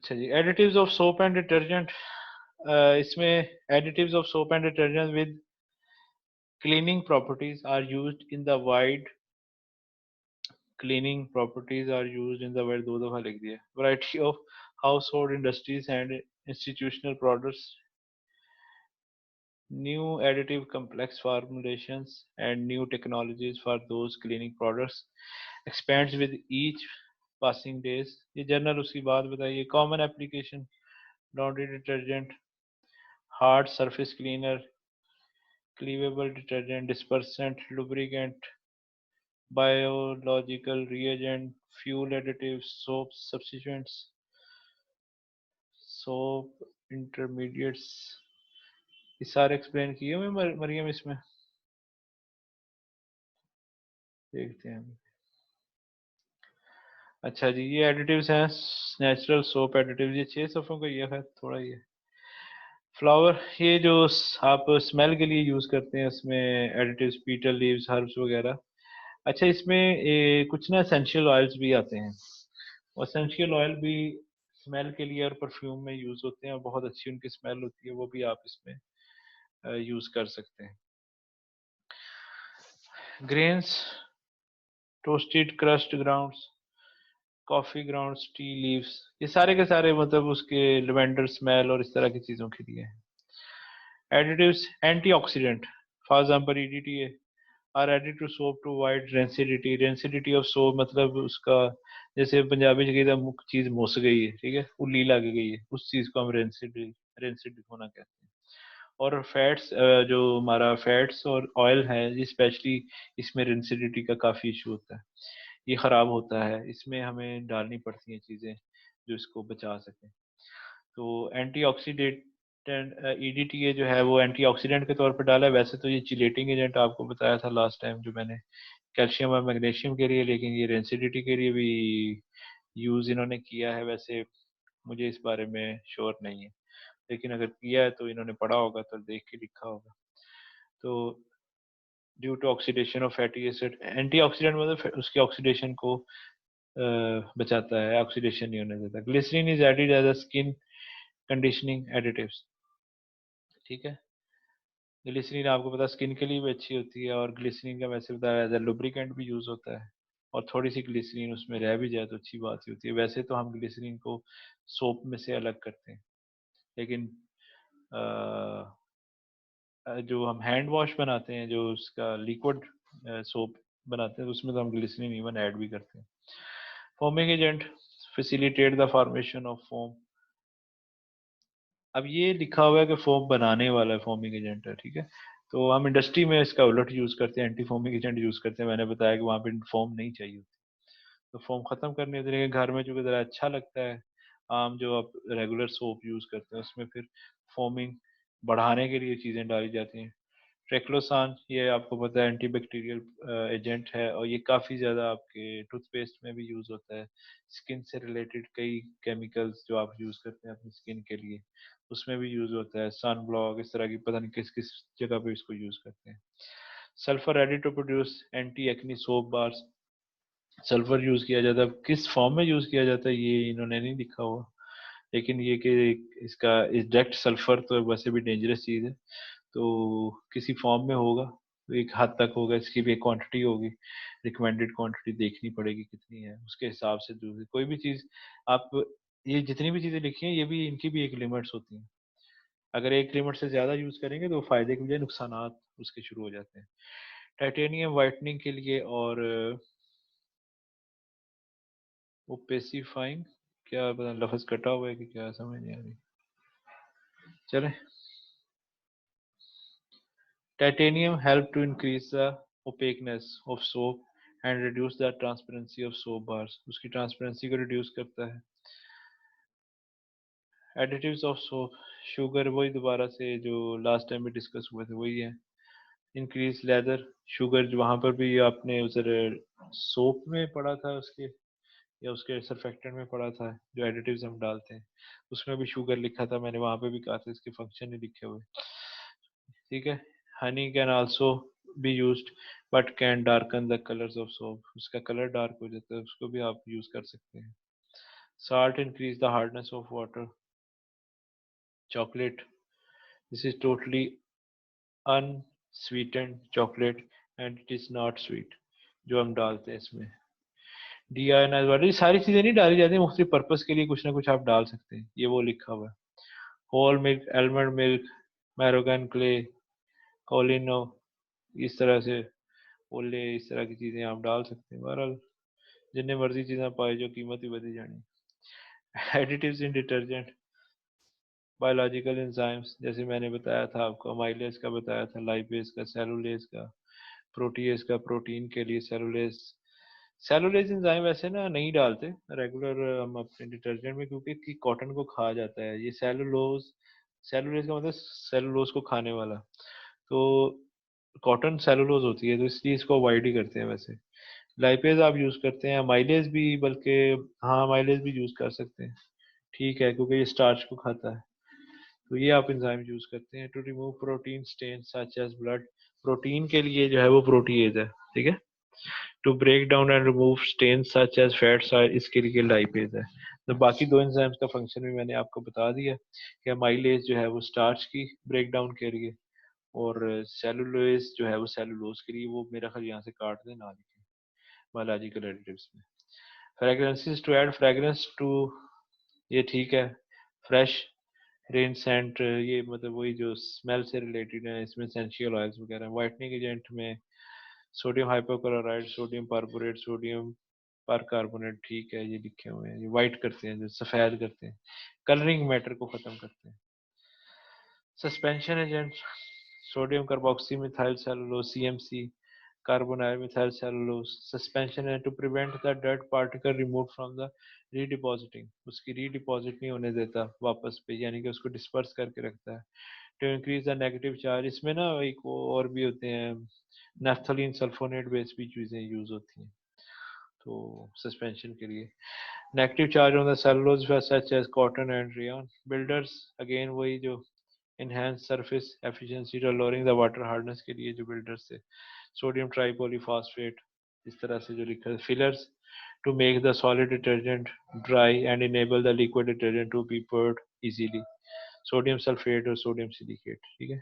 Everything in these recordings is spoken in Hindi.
अच्छा जी, additives of soap and detergent. इसमें additives of soap and detergent with cleaning properties are used in the wide cleaning properties are used in the world, दो दफा लिख दिया। Variety of household industries and institutional products, new additive complex formulations and new technologies for those cleaning products expands with each passing days। ये जर्नल उसकी बात बताइए। Common application laundry detergent, hard surface cleaner, cleavable detergent, dispersant, lubricant, biological reagent, fuel additive, soap substituents, soap intermediates. ये सारे एक्सप्लेन किए हुए मरियम इसमें, देखते हैं। अच्छा जी, ये एडिटिव्स हैं नेचुरल सोप एडिटिव। ये 6 सफ़ों का ये है, थोड़ा ये फ्लावर, ये जो आप स्मेल के लिए यूज़ करते हैं उसमें एडिटिव्स, पीटल लीव्स, हर्ब्स वगैरह। अच्छा, इसमें कुछ ना एसेंशियल ऑयल्स भी आते हैं, और एसेंशियल ऑयल भी स्मेल के लिए और परफ्यूम में यूज़ होते हैं, और बहुत अच्छी उनकी स्मेल होती है, वो भी आप इसमें यूज़ कर सकते हैं। Grains, toasted crust grounds, coffee grounds, tea leaves, ये सारे के सारे मतलब उसके लेवेंडर स्मेल और इस तरह की चीज़ों के लिए हैं। Additives, antioxidant, for example EDTA are added to soap to avoid rancidity. Rancidity of soap मतलब उसका, जैसे पंजाबी में कहते हैं चीज़ मुस गई है, ठीक है, उल्ली लग गई है, उस चीज़ को हम रेंसिड होना कहते हैं। और फैट्स, जो हमारा फैट्स और ऑयल है, ये स्पेशली इसमें रेंसिडिटी का काफ़ी इशू होता है, ये ख़राब होता है, इसमें हमें डालनी पड़ती हैं चीज़ें जो इसको बचा सकें। तो एंटीऑक्सीडेंट, EDTA जो है वो एंटीऑक्सीडेंट के तौर पर डाला है। वैसे तो ये चिलेटिंग एजेंट आपको बताया था लास्ट टाइम जो मैंने, कैल्शियम और मैग्नीशियम के लिए, लेकिन ये रेंसिडिटी के लिए भी यूज़ इन्होंने किया है। वैसे मुझे इस बारे में श्योर नहीं है, लेकिन अगर किया है तो इन्होंने पढ़ा होगा तो देख के लिखा होगा। तो due to oxidation of fatty acid, antioxidant मतलब उसकी ऑक्सीडेशन को बचाता है, ऑक्सीडेशन नहीं होने देता। Glycerine is added as a skin conditioning additives, ठीक है। ग्लिसरीन आपको पता स्किन के लिए भी अच्छी होती है, और ग्लिसरीन का वैसे बताया एज लुब्रिकेंट भी यूज़ होता है, और थोड़ी सी ग्लिसरीन उसमें रह भी जाए तो अच्छी बात ही होती है। वैसे तो हम ग्लिसरीन को सोप में से अलग करते हैं, लेकिन जो हम हैंड वॉश बनाते हैं, जो उसका लिक्विड सोप बनाते हैं, तो उसमें तो हम ग्लिसरीन इवन ऐड भी करते हैं। Foaming agent facilitate the formation of foam. अब ये लिखा हुआ है कि फोम बनाने वाला फोमिंग एजेंट है, ठीक है, तो हम इंडस्ट्री में इसका उलट यूज करते हैं, एंटी फोमिंग एजेंट यूज करते हैं। मैंने बताया कि वहाँ पे फोम नहीं चाहिए होती, तो फोम खत्म करने के लिए घर में जो ज़रा अच्छा लगता है, आम जो आप रेगुलर सोप यूज करते हैं उसमें फिर फोमिंग बढ़ाने के लिए चीज़ें डाली जाती हैं। ट्रेक्लोसान, ये आपको पता है एंटीबैक्टीरियल एजेंट है, और ये काफ़ी ज़्यादा आपके टूथपेस्ट में भी यूज़ होता है। स्किन से रिलेटेड कई केमिकल्स जो आप यूज़ करते हैं अपनी स्किन के लिए, उसमें भी यूज़ होता है। सन ब्लॉक, इस तरह की पता नहीं किस किस जगह पे इसको यूज़ करते हैं। Sulphur ready to produce anti acne soap bars, sulphur use किया जाता है, किस फॉर्म में यूज़ किया जाता है ये इन्होंने नहीं लिखा हुआ, लेकिन ये कि इसका डायरेक्ट सल्फर तो वैसे भी डेंजरस चीज़ है, तो किसी फॉर्म में होगा, तो एक हद तक होगा, इसकी भी एक क्वांटिटी होगी, रिकमेंडेड क्वांटिटी देखनी पड़ेगी कितनी है, उसके हिसाब से दूसरी कोई भी चीज़ आप, ये जितनी भी चीज़ें लिखी हैं ये भी, इनकी भी एक लिमिट्स होती हैं। अगर एक लिमिट से ज़्यादा यूज़ करेंगे तो फायदे के बजाय नुकसानात उसके शुरू हो जाते हैं। टाइटेनियम वाइटनिंग के लिए और ओपेसिफाइंग, क्या पता लफ्ज़ कटा हुआ है कि क्या, समझ नहीं आ रही, चले। Titanium help to increase the opaqueness of soap and reduce the transparency of soap bars. उसकी transparency को reduce करता है। Additives of soap, sugar वही दोबारा से जो last time में discuss हुए थे वही है। Increase leather, sugar वहाँ पर भी आपने उधर soap में पढ़ा था उसके, या उसके surfactant में पढ़ा था, जो additives हम डालते हैं उसमें भी sugar लिखा था, मैंने वहाँ पे भी कहा था इसके function नहीं लिखे हुए, ठीक है। Honey can also be used but can darken the colours of soap, उसका कलर डार्क हो जाता है, उसको भी आप यूज कर सकते हैं। Salt increase the hardness of water. Chocolate, this is totally unsweetened chocolate and it is not sweet जो हम डालते हैं इसमें। डीआयोनाइज वाटर, ये सारी चीजें नहीं डाली जाती, मुख्तलिफ पर्पस के लिए कुछ ना कुछ आप डाल सकते हैं, ये वो लिखा हुआ है। Whole milk, almond milk, Moroccan clay, kaolin, इस तरह से ओले, इस तरह की चीजें आप डाल सकते हैं। बहरहाल जितने मर्जी चीजें पाए जो कीमत ही बढ़ी जानी। एडिटिव्स इन डिटर्जेंट, बायोलॉजिकल एंजाइम्स, जैसे मैंने बताया था आपको, अमाइलेज का बताया था, लाइपेज का, सेलुलेज का, प्रोटीएज का, प्रोटीन के लिए सेलुलेज। सेलुलेज एंजाइम वैसे ना नहीं डालते रेगुलर हम अपने डिटर्जेंट में, क्योंकि कि कॉटन को खा जाता है ये सेलुलोज। सेलुलेज का मतलब सेलुलोज को खाने वाला, तो कॉटन सेलुलोज होती है, तो इसलिए इसको अवॉइड ही करते हैं वैसे। लाइपेज आप यूज करते हैं, माइलेज भी, बल्कि हाँ माइलेज भी यूज कर सकते हैं, ठीक है, क्योंकि ये स्टार्च को खाता है। तो ये आप एंजाइम यूज करते हैं to remove protein stain such as blood. Protein के लिए जो है वो प्रोटीएज है, ठीक है। To break down and remove stain such as fats, इसके लिए लाइपेज है। तो बाकी दो एंजाइम्स का फंक्शन भी मैंने आपको बता दिया कि माइलेज जो है वो स्टार्च की ब्रेक डाउन के लिए, और सेलुलोज जो है वो सेलुलोज के लिए। वो मेरा ख्याल यहाँ से काट दें, ना लिखें बायोलॉजिकल एडिटिव्स में। Fragrances to add fragrance to, ये ठीक है। फ्रेश रेन सेंट, ये मतलब वही जो स्मेल से रिलेटेड है, इसमें एसेंशियल ऑयल्स वगैरह। वाइटनिंग एजेंट में sodium hypochlorite, sodium perborate, sodium percarbonate, ठीक है, ये लिखे हुए हैं, ये वाइट करते हैं, जो सफ़ेद करते हैं, कलरिंग मैटर को ख़त्म करते हैं। Suspension agent, sodium carboxy methyl cellulose, CMC, carbonyl methyl cellulose. Suspension है to prevent the dirt particle remove from the redepositing, उसकी रीडिपॉजिट नहीं होने देता वापस पे, यानी कि उसको डिस्पर्स करके रखता है। To increase the negative charge, इसमें ना एक वो और भी होते हैं, नेफ्थलीन सल्फोनेट बेस भी चीज़ें यूज होती हैं तो सस्पेंशन के लिए। Negative charge on the cellulose such as cotton and rayon. Builders, again वही जो enhance surface efficiency to lowering the water hardness के लिए जो बिल्डर्स थे। सोडियम ट्राइपोलीफॉस्फेट, इस तरह से जो लिखा है। Fillers, to make the solid detergent dry and enable the liquid detergent to be poured easily। Sodium sulphate और सोडियम सिलिकेट, ठीक है।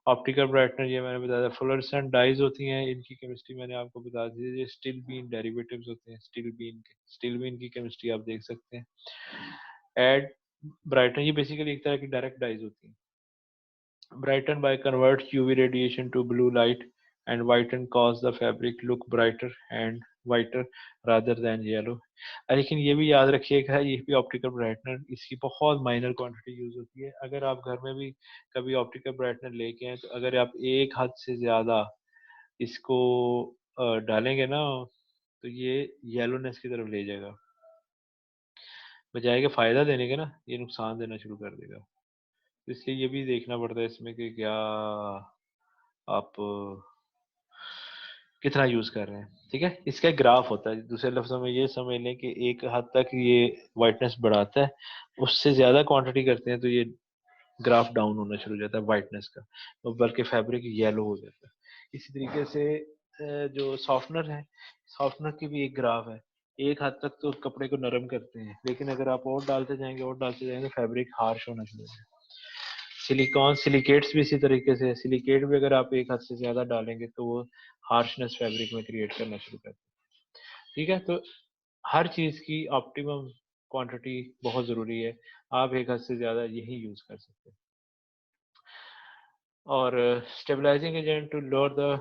ऑप्टिकल ब्राइटनर, ये मैंने बताया था। फ्लोरेसेंट डाइज होती हैं, इनकी केमिस्ट्री मैंने आपको बता दी है। ये स्टील बीन डेरिवेटिव्स होते हैं, स्टील बीन के, स्टील बीन की केमिस्ट्री आप देख सकते हैं। एड ब्राइटनर, ये बेसिकली एक तरह की डायरेक्ट डाइज होती हैं। Brighten by converts UV radiation to blue light and whiten cause the fabric look brighter and whiter rather than yellow। लेकिन ये भी याद रखिएगा, ये भी ऑप्टिकल ब्राइटनर, इसकी बहुत माइनर क्वांटिटी यूज होती है। अगर आप घर में भी कभी ऑप्टिकल ब्राइटनर लेके आए, तो अगर आप एक हद से ज्यादा इसको डालेंगे ना, तो ये येलोनेस की तरफ ले जाएगा, बजाय के फायदा देने के ना ये नुकसान देना शुरू कर देगा। तो इसलिए ये भी देखना पड़ता है इसमें कि क्या आप कितना यूज कर रहे हैं, ठीक है। इसका एक ग्राफ होता है, दूसरे लफ्जों में ये समझ लें कि एक हद तक ये वाइटनेस बढ़ाता है, उससे ज्यादा क्वांटिटी करते हैं तो ये ग्राफ डाउन होना शुरू हो जाता है वाइटनेस का, तो बल्कि फैब्रिक येलो हो जाता है। इसी तरीके से जो सॉफ्टनर है, सॉफ्टनर की भी एक ग्राफ है। एक हद तक तो कपड़े को नरम करते हैं, लेकिन अगर आप और डालते जाएंगे और डालते जाएंगे, फैब्रिक हार्श होना शुरू हो जाएगा। सिलिकॉन सिलिकेट्स भी इसी तरीके से है। सिलिकेट भी अगर आप एक हद से ज्यादा डालेंगे तो वो हार्शनेस फैब्रिक में क्रिएट करना शुरू करते हैं, ठीक है। तो हर चीज की ऑप्टिमम क्वांटिटी बहुत जरूरी है, आप एक हद से ज्यादा यही यूज कर सकते हैं। और stabilising agent to lower the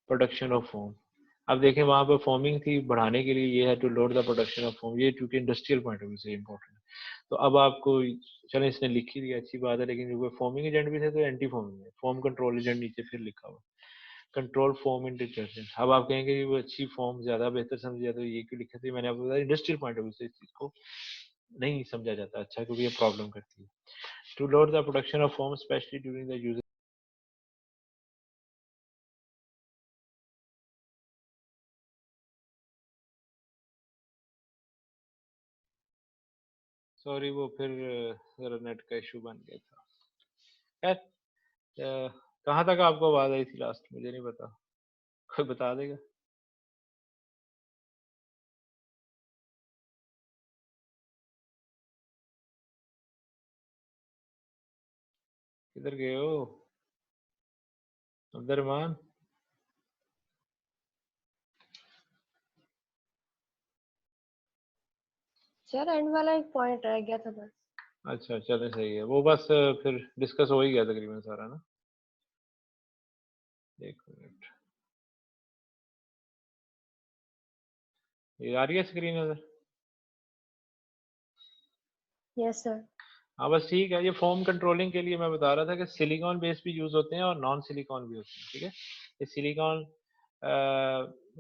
production of foam. अब देखें वहां पर फॉर्मिंग थी, बढ़ाने के लिए ये है to lower the production of foam, ये चूंकि इंडस्ट्रियल पॉइंट ऑफ व्यू से इम्पोर्टेंट है। तो अब आपको, चलो इसने लिखी दी अच्छी बात है, लेकिन जो फॉर्मिंग एजेंट भी थे तो एंटी फॉर्मिंग है, फॉर्म कंट्रोल एजेंट नीचे फिर लिखा हुआ, कंट्रोल फॉर्म इन डिटर्जेंट। अब आप कहेंगे कि वो अच्छी फॉर्म ज्यादा बेहतर समझी जाती है, ये क्यों लिखा थी, मैंने आपको बताया इंडस्ट्रियल पॉइंट ऑफ व्यू से इस चीज को नहीं समझा जाता अच्छा, क्योंकि ये प्रॉब्लम करती है। To lower the production of form specially during the use. Sorry, वो फिर जरा नेट का इशू बन गया था। खैर, कहाँ तक आपको आवाज आई थी लास्ट, मुझे नहीं पता, कोई बता देगा। किधर गए हो अब्दुर्रहमान? सर एंड वाला एक पॉइंट रह गया था बस। अच्छा चले, सही है वो, बस फिर डिस्कस हो ही गया तकरीबन सारा ना। एक मिनट, ये आ रही है स्क्रीन नजर? Yes sir. हाँ बस ठीक है, ये फोम कंट्रोलिंग के लिए मैं बता रहा था कि सिलिकॉन बेस भी यूज होते हैं और नॉन सिलिकॉन भी होते हैं, ठीक है। ये silicon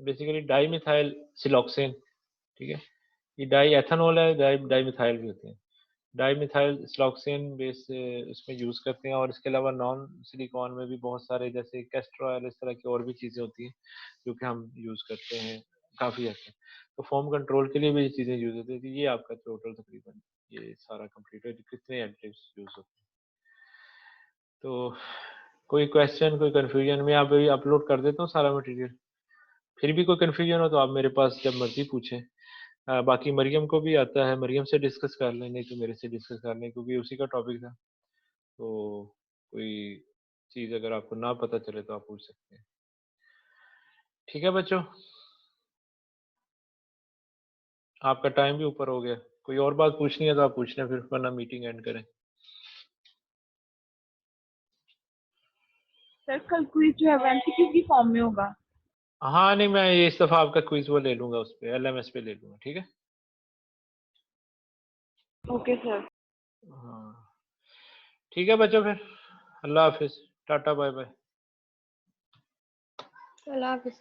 basically di methyl siloxane, ठीक है। ये डाई एथेनॉल है, डाई मिथाइल भी होते हैं। डाई मिथाइल सिलोक्सेन बेस इसमें यूज करते हैं, और इसके अलावा नॉन सिलिकॉन में भी बहुत सारे जैसे कैस्टर ऑयल, इस तरह की और भी चीजें होती हैं जो कि हम यूज करते हैं काफी हद तक। तो फोम कंट्रोल के लिए भी ये चीजें यूज होती है। तो ये आपका टोटल तकरीबन ये सारा कंप्लीट है, कितने एडिटिव्स यूज होते हैं। तो कोई क्वेश्चन, कोई कंफ्यूजन? मैं आप अभी अपलोड कर देता हूँ सारा मटेरियल, फिर भी कोई कंफ्यूजन हो तो आप मेरे पास जब मर्जी पूछें। बाकी मरियम को भी आता है, मरियम से डिस्कस कर लें, नहीं तो मेरे से डिस्कस कर लें, क्योंकि उसी का टॉपिक था। तो कोई चीज़ अगर आपको ना पता चले तो आप पूछ सकते हैं। ठीक है बच्चों, आपका टाइम भी ऊपर हो गया। कोई और बात पूछनी है तो आप पूछ लें, फिर वरना मीटिंग एंड करें। सर कल क्विज जो है वो एमसीक्यू की फॉर्म में होगा? हाँ नहीं, मैं ये इस दफ़ा आपका क्विज वो ले लूँगा, उस पर LMS पे ले लूँगा, ठीक है। Okay sir. हाँ ठीक है बच्चों, फिर अल्लाह हाफिज़, टाटा बाय बाय। अल्लाह हाफिज़।